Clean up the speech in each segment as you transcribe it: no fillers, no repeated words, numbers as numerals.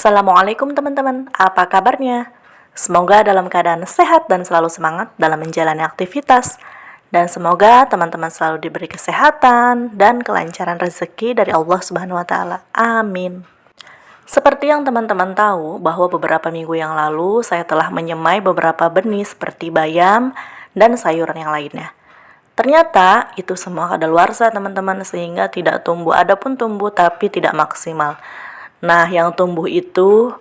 Assalamualaikum teman-teman, apa kabarnya? Semoga dalam keadaan sehat dan selalu semangat dalam menjalani aktivitas. Dan semoga teman-teman selalu diberi kesehatan dan kelancaran rezeki dari Allah Subhanahu wa taala. Amin. Seperti yang teman-teman tahu bahwa beberapa minggu yang lalu saya telah menyemai beberapa benih seperti bayam dan sayuran yang lainnya. Ternyata itu semua kadaluarsa teman-teman sehingga tidak tumbuh. Adapun tumbuh tapi tidak maksimal. Nah, yang tumbuh itu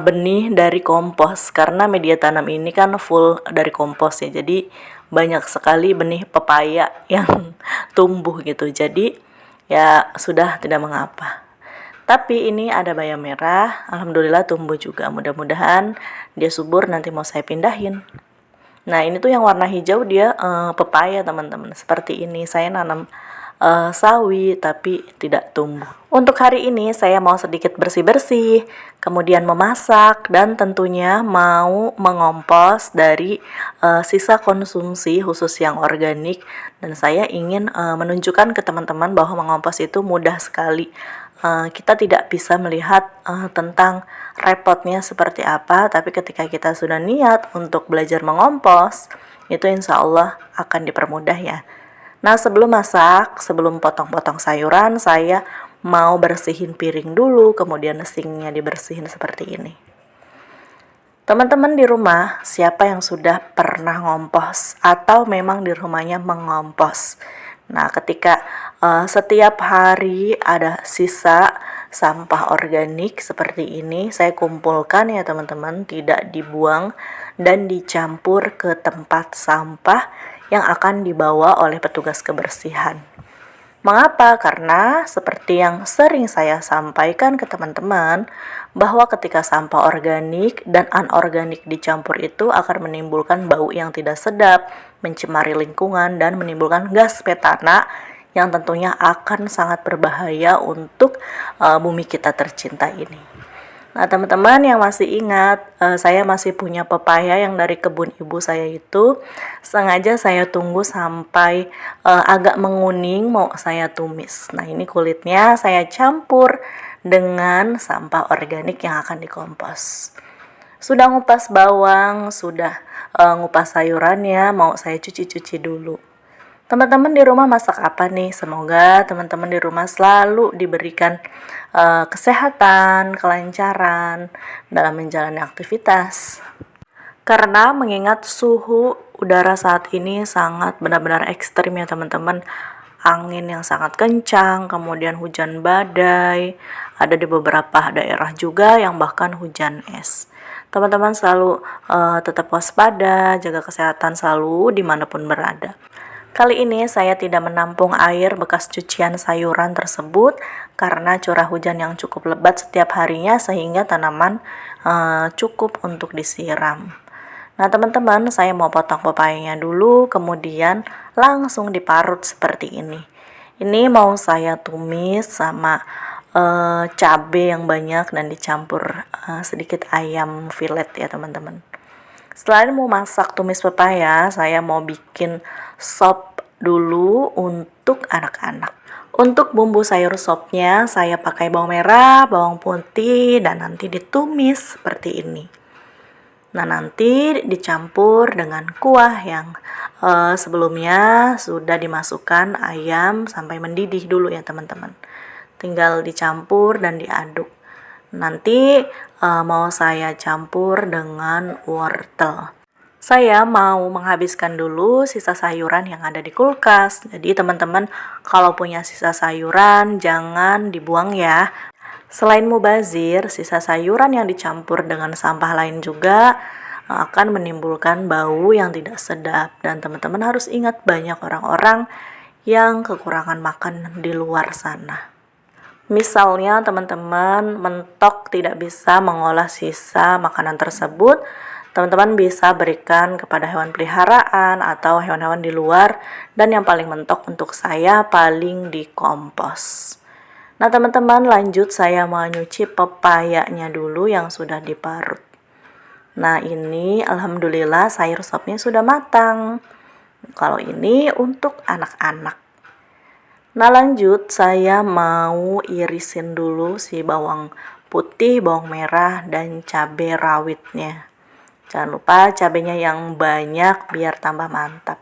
benih dari kompos karena media tanam ini kan full dari kompos ya. Jadi banyak sekali benih pepaya yang tumbuh gitu. Jadi ya sudah tidak mengapa. Tapi ini ada bayam merah, alhamdulillah tumbuh juga. Mudah-mudahan dia subur nanti mau saya pindahin. Nah, ini tuh yang warna hijau dia pepaya, teman-teman. Seperti ini saya nanam sawi tapi tidak tumbuh. Untuk hari ini saya mau sedikit bersih-bersih, kemudian memasak dan tentunya mau mengompos dari sisa konsumsi khusus yang organik, dan saya ingin menunjukkan ke teman-teman bahwa mengompos itu mudah sekali. Kita tidak bisa melihat tentang repotnya seperti apa, tapi ketika kita sudah niat untuk belajar mengompos, itu insya Allah akan dipermudah ya. Nah, sebelum masak, sebelum potong-potong sayuran, saya mau bersihin piring dulu, kemudian sinknya dibersihin seperti ini. Teman-teman di rumah, siapa yang sudah pernah ngompos atau memang di rumahnya mengompos? Nah, ketika setiap hari ada sisa sampah organik seperti ini, saya kumpulkan ya teman-teman, tidak dibuang dan dicampur ke tempat sampah yang akan dibawa oleh petugas kebersihan. Mengapa? Karena seperti yang sering saya sampaikan ke teman-teman, bahwa ketika sampah organik dan anorganik dicampur itu akan menimbulkan bau yang tidak sedap, mencemari lingkungan, dan menimbulkan gas metana yang tentunya akan sangat berbahaya untuk bumi kita tercinta ini. Nah, teman-teman yang masih ingat, saya masih punya pepaya yang dari kebun ibu saya itu. Sengaja saya tunggu sampai agak menguning mau saya tumis. Nah, ini kulitnya saya campur dengan sampah organik yang akan dikompos. Sudah ngupas bawang, sudah ngupas sayurannya, mau saya cuci-cuci dulu. Teman-teman di rumah masak apa nih? Semoga teman-teman di rumah selalu diberikan kesehatan, kelancaran dalam menjalani aktivitas. Karena mengingat suhu udara saat ini sangat benar-benar ekstrim ya teman-teman. Angin yang sangat kencang, kemudian hujan badai, ada di beberapa daerah juga yang bahkan hujan es. Teman-teman selalu tetap waspada, jaga kesehatan selalu dimanapun berada. Kali ini saya tidak menampung air bekas cucian sayuran tersebut karena curah hujan yang cukup lebat setiap harinya sehingga tanaman cukup untuk disiram. Nah, teman-teman, saya mau potong pepayanya dulu, kemudian langsung diparut seperti ini. Ini mau saya tumis sama cabai yang banyak dan dicampur sedikit ayam filet ya teman-teman. Selain mau masak tumis pepaya, saya mau bikin sop dulu untuk anak-anak. Untuk bumbu sayur sopnya, saya pakai bawang merah, bawang putih, dan nanti ditumis seperti ini. Nah, nanti dicampur dengan kuah yang sebelumnya sudah dimasukkan ayam sampai mendidih dulu ya teman-teman. Tinggal dicampur dan diaduk. Nanti mau saya campur dengan wortel. Saya mau menghabiskan dulu sisa sayuran yang ada di kulkas. Jadi teman-teman kalau punya sisa sayuran jangan dibuang ya. Selain mubazir, sisa sayuran yang dicampur dengan sampah lain juga akan menimbulkan bau yang tidak sedap. Dan teman-teman harus ingat banyak orang-orang yang kekurangan makan di luar sana. Misalnya teman-teman mentok tidak bisa mengolah sisa makanan tersebut, teman-teman bisa berikan kepada hewan peliharaan atau hewan-hewan di luar, dan yang paling mentok untuk saya paling dikompos. Nah, teman-teman lanjut saya mau nyuci pepayanya dulu yang sudah diparut. Nah, ini alhamdulillah sayur sopnya sudah matang. Kalau ini untuk anak-anak. Nah, lanjut saya mau irisin dulu si bawang putih, bawang merah, dan cabai rawitnya. Jangan lupa cabainya yang banyak biar tambah mantap.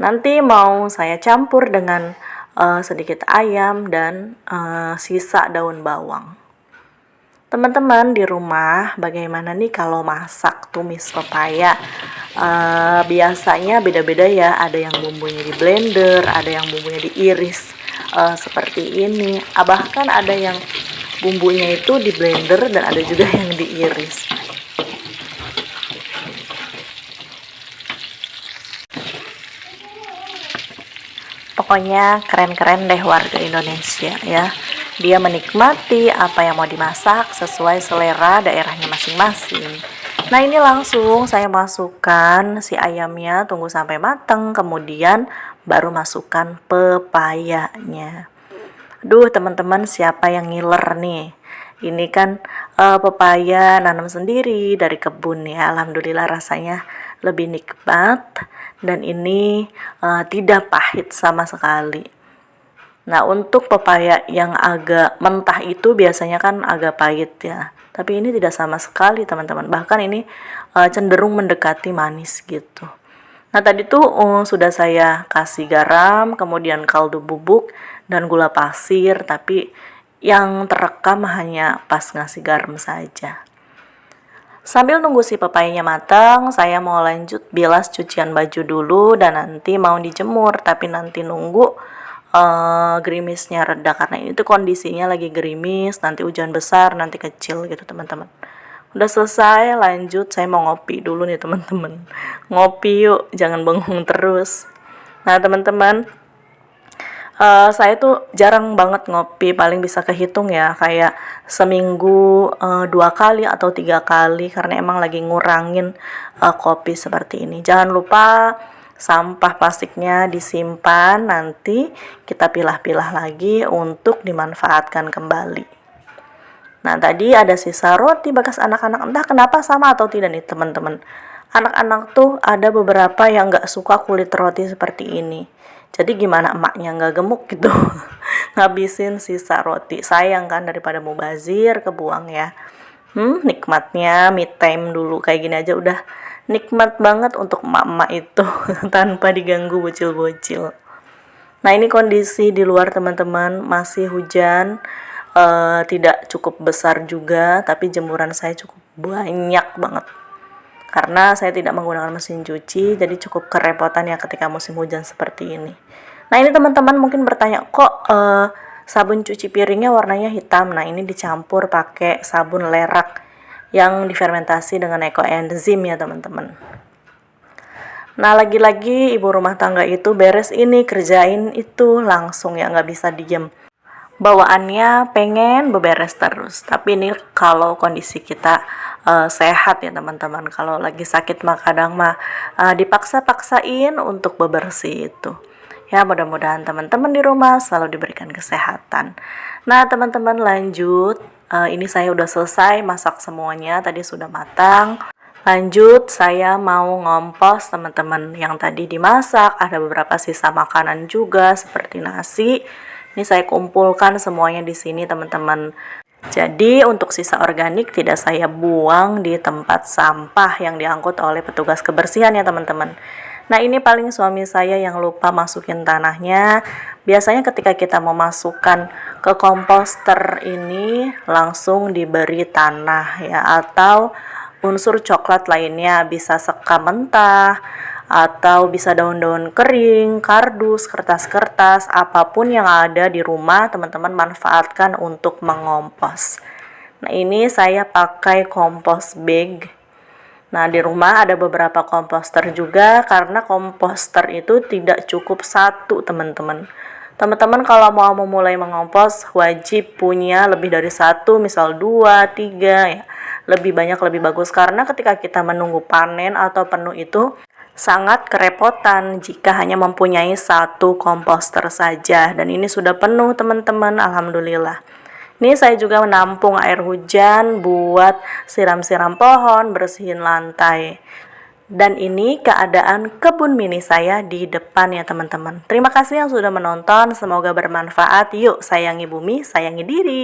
Nanti mau saya campur dengan sedikit ayam dan sisa daun bawang. Teman-teman di rumah, bagaimana nih kalau masak tumis pepaya? Biasanya beda-beda ya, ada yang bumbunya di blender, ada yang bumbunya diiris seperti ini. Bahkan ada yang bumbunya itu di blender dan ada juga yang diiris. Pokoknya keren-keren deh warga Indonesia ya. Dia menikmati apa yang mau dimasak sesuai selera daerahnya masing-masing. Nah, ini langsung saya masukkan si ayamnya, tunggu sampai matang, kemudian baru masukkan pepayanya. Aduh, teman-teman, siapa yang ngiler nih? Ini kan pepaya nanam sendiri dari kebun ya. Alhamdulillah rasanya lebih nikmat dan ini tidak pahit sama sekali. Nah, untuk pepaya yang agak mentah itu biasanya kan agak pahit ya. Tapi ini tidak sama sekali, teman-teman. Bahkan ini cenderung mendekati manis gitu. Nah, tadi tuh sudah saya kasih garam, kemudian kaldu bubuk dan gula pasir, tapi yang terekam hanya pas ngasih garam saja. Sambil nunggu si pepayanya matang, saya mau lanjut bilas cucian baju dulu dan nanti mau dijemur, tapi nanti nunggu gerimisnya reda karena ini tuh kondisinya lagi gerimis, nanti hujan besar, nanti kecil gitu teman-teman. Udah selesai, lanjut saya mau ngopi dulu nih teman-teman. Ngopi yuk, jangan bengong terus. Nah teman-teman, saya tuh jarang banget ngopi, paling bisa kehitung ya kayak seminggu 2 kali atau 3 kali karena emang lagi ngurangin kopi seperti ini. Jangan lupa sampah plastiknya disimpan, nanti kita pilah-pilah lagi untuk dimanfaatkan kembali. Nah, tadi ada sisa roti bekas anak-anak, entah kenapa sama atau tidak nih teman-teman. Anak-anak tuh ada beberapa yang gak suka kulit roti seperti ini. Jadi gimana emaknya gak gemuk gitu, ngabisin sisa roti. Sayang kan, daripada mubazir kebuang ya. Nikmatnya me time dulu, kayak gini aja udah nikmat banget untuk emak-emak itu tanpa diganggu bocil-bocil. Nah, ini kondisi di luar teman-teman, masih hujan, tidak cukup besar juga, tapi jemuran saya cukup banyak banget. Karena saya tidak menggunakan mesin cuci, jadi cukup kerepotan ya ketika musim hujan seperti ini. Nah, ini teman-teman mungkin bertanya, kok sabun cuci piringnya warnanya hitam? Nah, ini dicampur pakai sabun lerak yang difermentasi dengan ekoenzim ya teman-teman. Nah, lagi-lagi ibu rumah tangga itu beres ini, kerjain itu, langsung ya, nggak bisa diem. Bawaannya pengen beberes terus. Tapi ini kalau kondisi kita sehat ya teman-teman. Kalau lagi sakit mah kadang mah dipaksa-paksain untuk bebersih itu. Ya, mudah-mudahan teman-teman di rumah selalu diberikan kesehatan. Nah, teman-teman lanjut. Ini saya udah selesai masak semuanya, tadi sudah matang. Lanjut, saya mau ngompos teman-teman yang tadi dimasak. Ada beberapa sisa makanan juga seperti nasi. Ini saya kumpulkan semuanya di sini teman-teman. Jadi untuk sisa organik tidak saya buang di tempat sampah yang diangkut oleh petugas kebersihan ya teman-teman. Nah, ini paling suami saya yang lupa masukin tanahnya. Biasanya ketika kita mau masukkan ke komposter ini langsung diberi tanah ya, atau unsur coklat lainnya, bisa sekam mentah atau bisa daun-daun kering, kardus, kertas-kertas, apapun yang ada di rumah teman-teman manfaatkan untuk mengompos. Nah, ini saya pakai kompos bag. Nah, di rumah ada beberapa komposter juga karena komposter itu tidak cukup satu teman-teman. Teman-teman kalau mau memulai mengompos wajib punya lebih dari satu, misal 2, 3 ya. Lebih banyak lebih bagus karena ketika kita menunggu panen atau penuh itu sangat kerepotan jika hanya mempunyai satu komposter saja. Dan ini sudah penuh teman-teman, alhamdulillah. Ini saya juga menampung air hujan buat siram-siram pohon, bersihin lantai. Dan ini keadaan kebun mini saya di depan ya teman-teman. Terima kasih yang sudah menonton, semoga bermanfaat. Yuk sayangi bumi, sayangi diri.